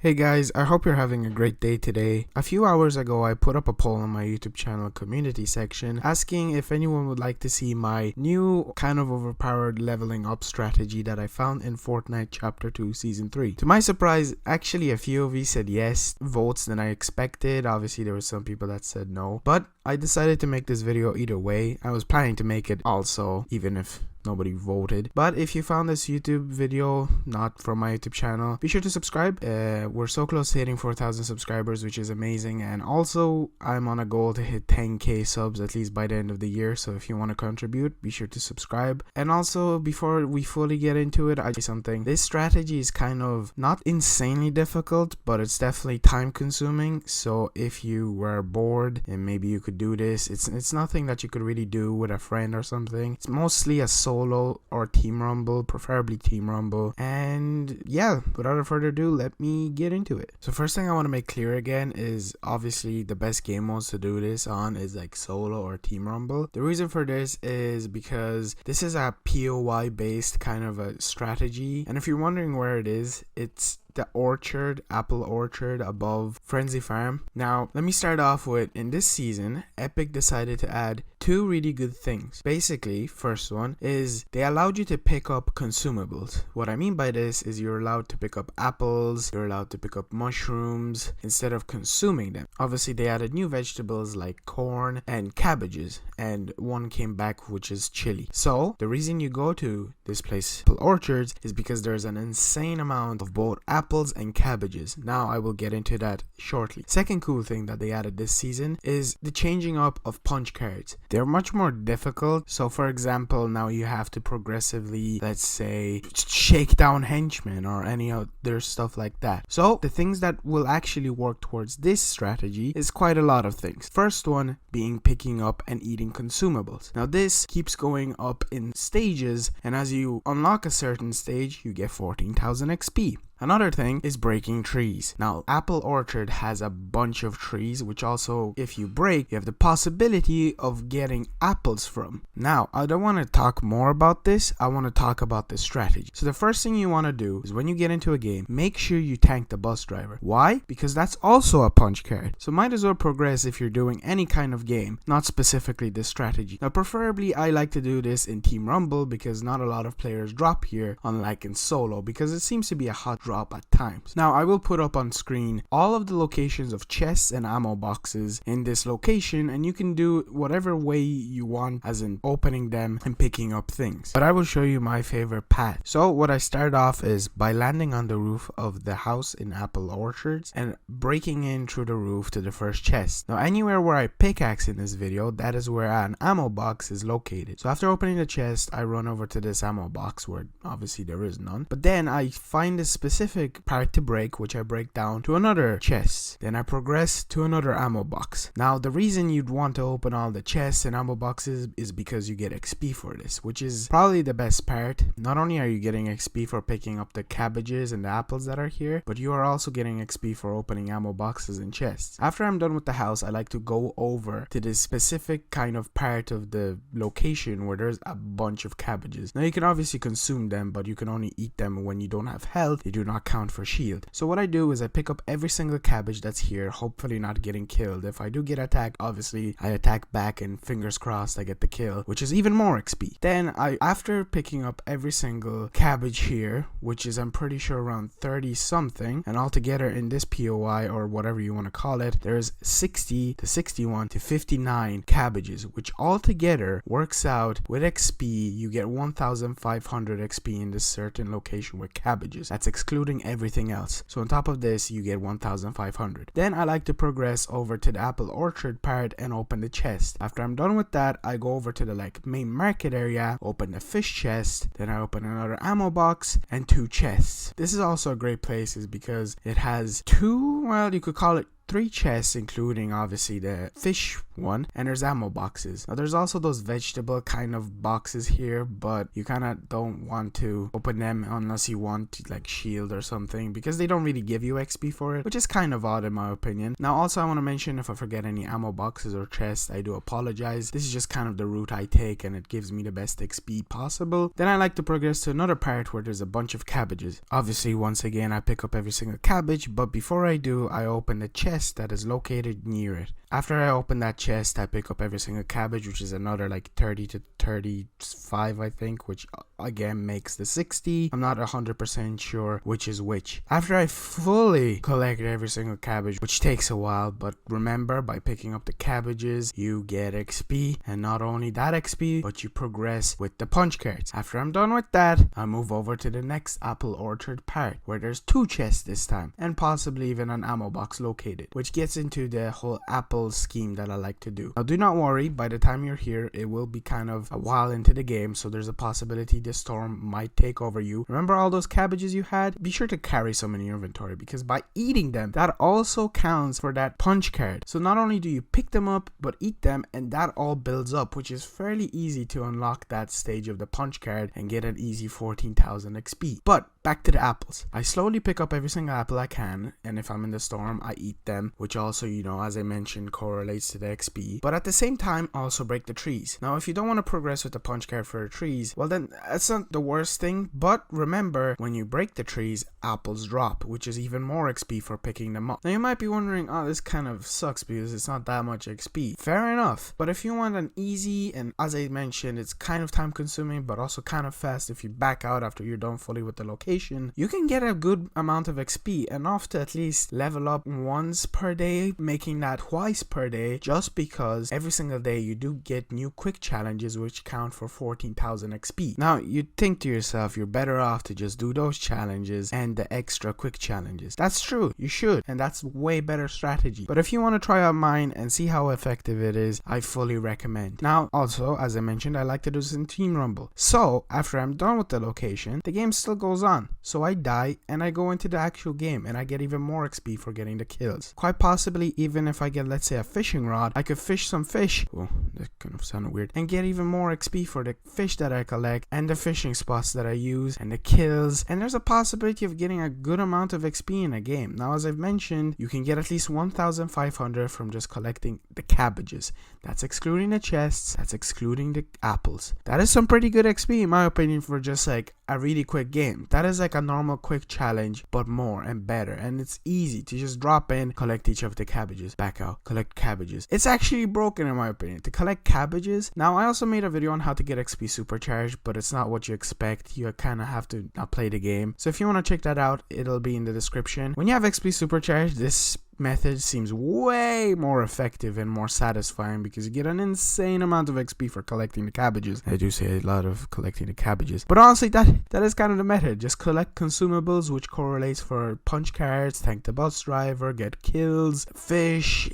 Hey guys, I hope you're having a great day today. A few hours ago, I put up a poll on my YouTube channel community section asking if anyone would like to see my new kind of overpowered leveling up strategy that I found in Fortnite Chapter 2 Season 3. To my surprise, actually a few of you said yes, votes than I expected. Obviously there were some people that said no, but I decided to make this video either way. I was planning to make it also, even if nobody voted. But if you found this YouTube video not from my YouTube channel, be sure to subscribe. We're so close to hitting 4,000 subscribers, which is amazing. And also, I'm on a goal to hit 10k subs at least by the end of the year. So if you want to contribute, be sure to subscribe. And also, before we fully get into it, I'll say something. This strategy is kind of not insanely difficult, but it's definitely time consuming. So if you were bored and maybe you could do this, it's nothing that you could really do with a friend or something. It's mostly a solo or team rumble, preferably team rumble. And yeah, without further ado, let me get into it. So first thing I want to make clear again is obviously the best game modes to do this on is like solo or team rumble. The reason for this is because this is a POI based kind of a strategy, and if you're wondering where it is, it's the orchard, apple orchard above Frenzy Farm. Now let me start off with, in this season Epic decided to add two really good things. Basically, first one is they allowed you to pick up consumables. What I mean by this is you're allowed to pick up apples, you're allowed to pick up mushrooms instead of consuming them. Obviously they added new vegetables like corn and cabbages, and one came back which is chili. So the reason you go to this place, Apple Orchards, is because there's an insane amount of both apples and cabbages. Now I will get into that shortly. Second cool thing that they added this season is the changing up of punch cards. They're much more difficult. So for example, now you have to progressively, let's say, shake down henchmen or any other stuff like that. So the things that will actually work towards this strategy is quite a lot of things. First one being picking up and eating consumables. Now this keeps going up in stages, and as you unlock a certain stage, you get 14,000 XP. Another thing is breaking trees. Now, Apple Orchard has a bunch of trees, which also, if you break, you have the possibility of getting apples from. Now, I don't want to talk more about this. I want to talk about the strategy. So the first thing you want to do is when you get into a game, make sure you tank the bus driver. Why? Because that's also a punch card. So might as well progress if you're doing any kind of game, not specifically this strategy. Now, preferably, I like to do this in Team Rumble because not a lot of players drop here, unlike in solo, because it seems to be a hot drop at times. Now I will put up on screen all of the locations of chests and ammo boxes in this location, and you can do whatever way you want, as in opening them and picking up things, but I will show you my favorite path. So what I start off is by landing on the roof of the house in Apple Orchards and breaking in through the roof to the first chest. Now anywhere where I pickaxe in this video, that is where an ammo box is located. So after opening the chest, I run over to this ammo box where obviously there is none, but then I find a specific part to break, which I break down to another chest. Then I progress to another ammo box. Now the reason you'd want to open all the chests and ammo boxes is because you get XP for this, which is probably the best part. Not only are you getting XP for picking up the cabbages and the apples that are here, but you are also getting XP for opening ammo boxes and chests. After I'm done with the house, I like to go over to this specific kind of part of the location where there's a bunch of cabbages. Now you can obviously consume them, but you can only eat them when you don't have health. They do not count for shield. So what I do is I pick up every single cabbage that's here, hopefully not getting killed. If I do get attacked, obviously I attack back and fingers crossed I get the kill, which is even more XP. Then after picking up every single cabbage here, which is I'm pretty sure around 30 something, and altogether in this POI or whatever you want to call it, there's 60 to 61 to 59 cabbages, which altogether works out with XP. You get 1,500 XP in this certain location with cabbages. That's excluding everything else. So on top of this, you get 1,500. Then I like to progress over to the Apple Orchard part and open the chest. After I'm done with that, I go over to the main market area, open the fish chest, then I open another ammo box and two chests. This is also a great place is because it has two, well, you could call it 3 chests, including obviously the fish one, and there's ammo boxes. Now there's also those vegetable kind of boxes here, but you kind of don't want to open them unless you want to like shield or something, because they don't really give you XP for it, which is kind of odd in my opinion. Now also I want to mention, if I forget any ammo boxes or chests, I do apologize. This is just kind of the route I take, and it gives me the best XP possible. Then I like to progress to another part where there's a bunch of cabbages. Obviously, once again, I pick up every single cabbage, but before I do, I open the chest that is located near it. After I open that chest, I pick up every single cabbage, which is another like 30 to 35 I think, which again makes the 60. I'm not 100% sure which is which. After I fully collect every single cabbage, which takes a while, but remember, by picking up the cabbages you get XP, and not only that XP, but you progress with the punch cards. After I'm done with that, I move over to the next apple orchard part, where there's 2 chests this time, and possibly even an ammo box located, which gets into the whole apple scheme that I like to do. Now do not worry, by the time you're here it will be kind of a while into the game, so there's a possibility the storm might take over you. Remember all those cabbages you had? Be sure to carry some in your inventory, because by eating them, that also counts for that punch card. So not only do you pick them up, but eat them, and that all builds up, which is fairly easy to unlock that stage of the punch card and get an easy 14,000 XP. But back to the apples. I slowly pick up every single apple I can, and if I'm in the storm I eat them, which also, you know, as I mentioned, correlates to the XP, but at the same time also break the trees. Now if you don't want to progress with the punch card for the trees, well then that's not the worst thing, but remember, when you break the trees, apples drop, which is even more XP for picking them up. Now you might be wondering, oh, this kind of sucks because it's not that much XP. Fair enough, but if you want an easy, and as I mentioned, it's kind of time consuming but also kind of fast, if you back out after you're done fully with the location, you can get a good amount of XP, enough to at least level up once per day, making that twice per day, just because every single day you do get new quick challenges which count for 14,000 XP. Now you'd think to yourself, you're better off to just do those challenges and the extra quick challenges. That's true, you should, and that's way better strategy. But if you want to try out mine and see how effective it is, I fully recommend. Now also, as I mentioned, I like to do this in Team Rumble. So after I'm done with the location, the game still goes on. So I die and I go into the actual game, and I get even more XP for getting the kills. Quite possibly, even if I get, let's say, a fishing rod, I could fish some fish. Oh, that kind of sounded weird. And get even more XP for the fish that I collect, and the fishing spots that I use, and the kills. And there's a possibility of getting a good amount of XP in a game. Now, as I've mentioned, you can get at least 1,500 from just collecting the cabbages. That's excluding the chests. That's excluding the apples. That is some pretty good XP in my opinion for just like a really quick game. That is like a normal quick challenge, but more and better, and it's easy to just drop in, collect each of the cabbages, back out, collect cabbages. It's actually broken in my opinion to collect cabbages. Now I also made a video on how to get XP supercharged, but it's not what you expect. You kind of have to not play the game, so if you want to check that out, it'll be in the description. When you have XP supercharged, this method seems way more effective and more satisfying, because you get an insane amount of XP for collecting the cabbages. I do say a lot of collecting the cabbages, but honestly that is kind of the method. Just collect consumables, which correlates for punch cards, thank the bus driver, get kills, fish,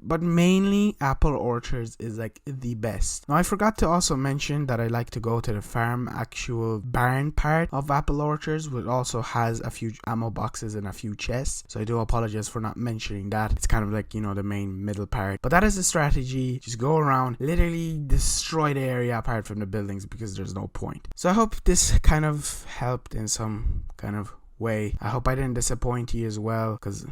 but mainly apple orchards is like the best. Now I forgot to also mention that I like to go to the farm, actual barn part of apple orchards, which also has a few ammo boxes and a few chests, so I do apologize for not mentioning that. It's kind of like, you know, the main middle part, but that is the strategy. Just go around, literally destroy the area apart from the buildings, because there's no point. So I hope this kind of helped in some kind of way. I hope I didn't disappoint you as well, because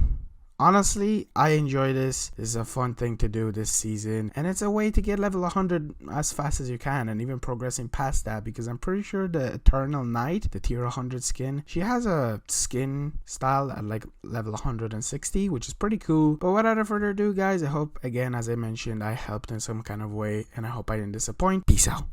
honestly, I enjoy this. This is a fun thing to do this season, and it's a way to get level 100 as fast as you can, and even progressing past that, because I'm pretty sure the Eternal Knight, the tier 100 skin, she has a skin style at like level 160, which is pretty cool. But without further ado, guys, I hope, again, as I mentioned, I helped in some kind of way, and I hope I didn't disappoint. Peace out.